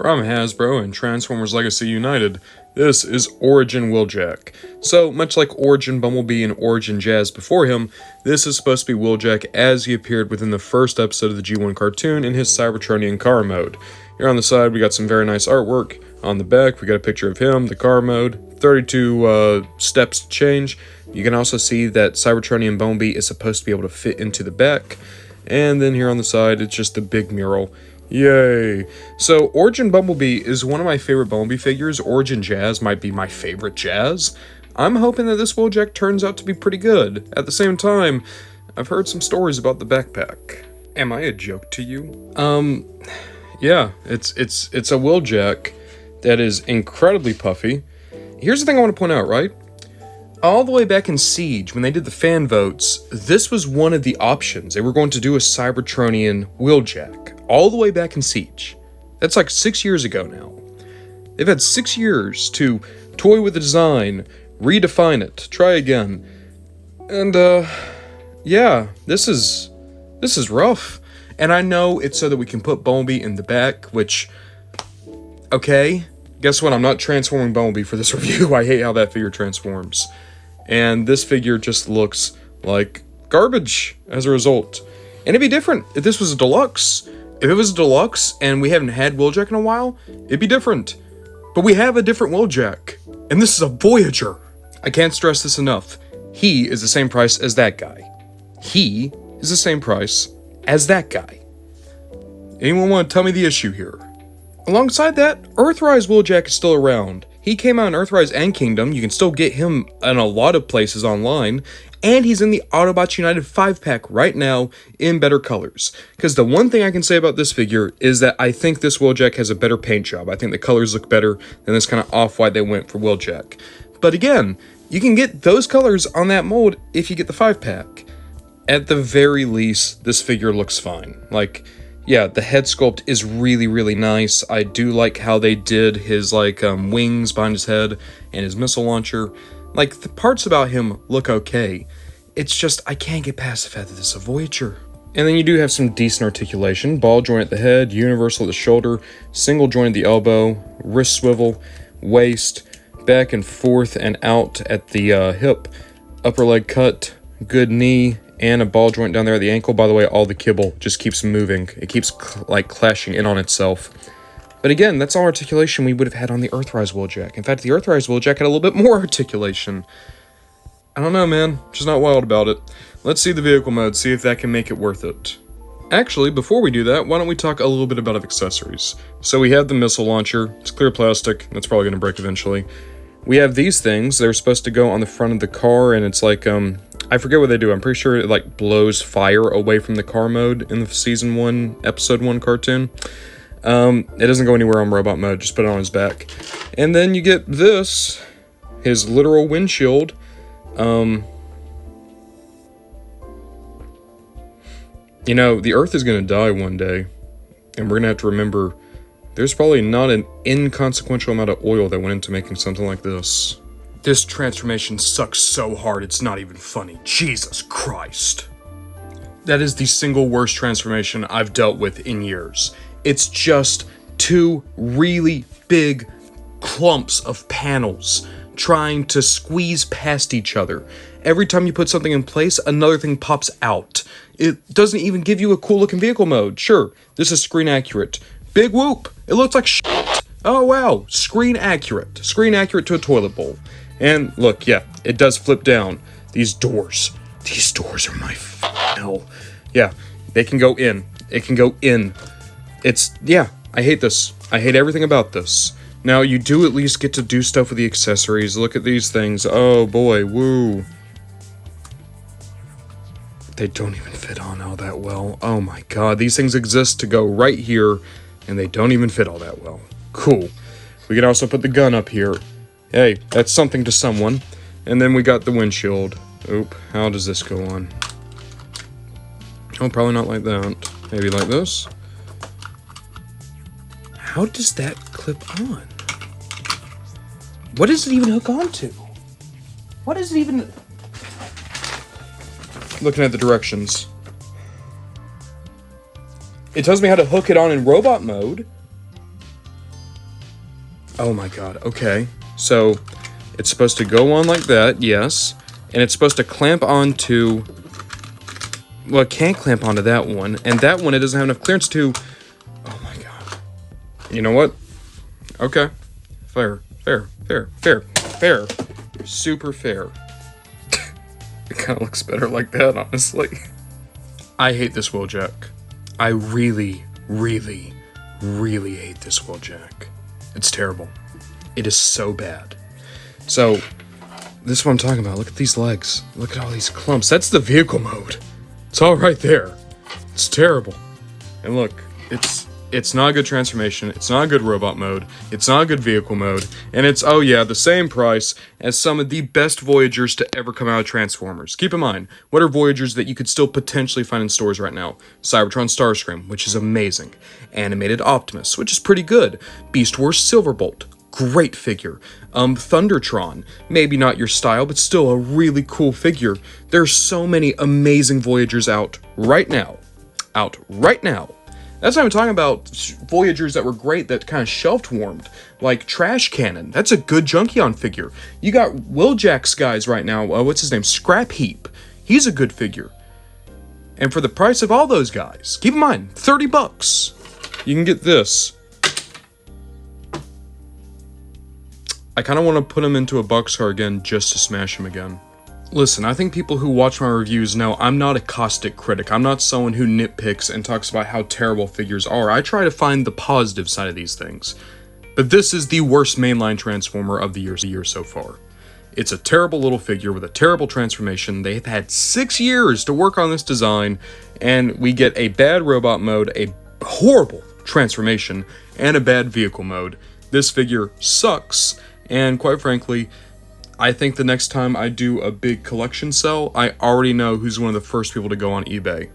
From Hasbro and Transformers Legacy United, this is Origin Wheeljack. So, much like Origin Bumblebee and Origin Jazz before him, this is supposed to be Wheeljack as he appeared within the first episode of the G1 cartoon in his Cybertronian car mode. Here on the side, we got some very nice artwork. On the back, we got a picture of him, the car mode, 32 steps to change. You can also see that Cybertronian Bumblebee is supposed to be able to fit into the back. And then here on the side, it's just a big mural. Yay! So, Origin Bumblebee is one of my favorite Bumblebee figures. Origin Jazz might be my favorite Jazz. I'm hoping that this Wheeljack turns out to be pretty good. At the same time, I've heard some stories about the backpack. Am I a joke to you? Yeah, it's a Wheeljack that is incredibly puffy. Here's the thing I want to point out, right? All the way back in Siege, when they did the fan votes, this was one of the options. They were going to do a Cybertronian Wheeljack. All the way back in Siege. That's like 6 years ago now. They've had 6 years to toy with the design, redefine it, try again. And, yeah, this is rough. And I know it's so that we can put Bumblebee in the back, which, okay. Guess what? I'm not transforming Bumblebee for this review. I hate how that figure transforms. And this figure just looks like garbage as a result. And it'd be different if this was a deluxe. If it was a deluxe and we haven't had Wheeljack in a while, it'd be different. But we have a different Wheeljack. And this is a Voyager. I can't stress this enough. He is the same price as that guy. He is the same price as that guy. Anyone want to tell me the issue here? Alongside that, Earthrise Wheeljack is still around. He came out in Earthrise and Kingdom. You can still get him in a lot of places online. And he's in the Autobots United 5-pack right now in better colors. Because the one thing I can say about this figure is that I think this Wheeljack has a better paint job. I think the colors look better than this kind of off-white they went for Wheeljack. But again, you can get those colors on that mold if you get the 5-pack. At the very least, this figure looks fine. Like, yeah, the head sculpt is really, really nice. I do like how they did his, wings behind his head and his missile launcher. Like, the parts about him look okay. It's just, I can't get past the fact that this is a Voyager. And then you do have some decent articulation. Ball joint at the head, universal at the shoulder, single joint at the elbow, wrist swivel, waist, back and forth and out at the hip, upper leg cut, good knee, and a ball joint down there at the ankle. By the way, all the kibble just keeps moving. It keeps, clashing in on itself. But again, that's all articulation we would have had on the Earthrise Wheeljack. In fact, the Earthrise Wheeljack had a little bit more articulation. I don't know, man. Just not wild about it. Let's see the vehicle mode, see if that can make it worth it. Actually, before we do that, why don't we talk a little bit about accessories. So we have the missile launcher. It's clear plastic. That's probably going to break eventually. We have these things. They're supposed to go on the front of the car, and it's like, I forget what they do. I'm pretty sure it, blows fire away from the car mode in the Season 1, Episode 1 cartoon. It doesn't go anywhere on robot mode, just put it on his back. And then you get this, his literal windshield. You know, the Earth is going to die one day, and we're going to have to remember there's probably not an inconsequential amount of oil that went into making something like this. This transformation sucks so hard it's not even funny. Jesus Christ. That is the single worst transformation I've dealt with in years. It's just two really big clumps of panels trying to squeeze past each other. Every time you put something in place, another thing pops out. It doesn't even give you a cool looking vehicle mode. Sure, this is screen accurate. Big whoop! It looks like shit. Oh wow, screen accurate. Screen accurate to a toilet bowl. And look, yeah, it does flip down. These doors are my hell. Yeah, they can go in. It can go in. Yeah, I hate this. I hate everything about this. Now, you do at least get to do stuff with the accessories. Look at these things. Oh boy, woo. They don't even fit on all that well. Oh my god, these things exist to go right here, and they don't even fit all that well. Cool. We can also put the gun up here. Hey, that's something to someone. And then we got the windshield. Oop, how does this go on? Oh, probably not like that. Maybe like this. How does that clip on? What does it even hook onto? What is it even... Looking at the directions. It tells me how to hook it on in robot mode. Oh my god, okay. So, it's supposed to go on like that, yes. And it's supposed to clamp onto... Well, it can't clamp onto that one. And that one, it doesn't have enough clearance to... Oh my god. You know what? Okay. Fair. Super fair. It kind of looks better like that, honestly. I hate this Wheeljack. I really hate this Wheeljack. It's terrible. It is so bad. So, this is what I'm talking about. Look at these legs. Look at all these clumps. That's the vehicle mode. It's all right there. It's terrible. And look, it's not a good transformation. It's not a good robot mode. It's not a good vehicle mode. And it's, oh yeah, the same price as some of the best Voyagers to ever come out of Transformers. Keep in mind, what are Voyagers that you could still potentially find in stores right now? Cybertron Starscream, which is amazing. Animated Optimus, which is pretty good. Beast Wars Silverbolt, great figure. Thundertron, maybe not your style, but still a really cool figure. There's so many amazing Voyagers out right now. That's what I'm talking about. Voyagers that were great that kind of shelf warmed, like Trash Cannon. That's a good Junkion figure. You got Wheeljack's guys right now. What's his name? Scrap Heap. He's a good figure. And for the price of all those guys, keep in mind, $30. You can get this. I kind of want to put him into a boxcar again just to smash him again. Listen, I think people who watch my reviews know I'm not a caustic critic. I'm not someone who nitpicks and talks about how terrible figures are. I try to find the positive side of these things. But this is the worst mainline Transformer of the year so far. It's a terrible little figure with a terrible transformation. They've had 6 years to work on this design, and we get a bad robot mode, a horrible transformation, and a bad vehicle mode. This figure sucks, and quite frankly, I think the next time I do a big collection sell, I already know who's one of the first people to go on eBay.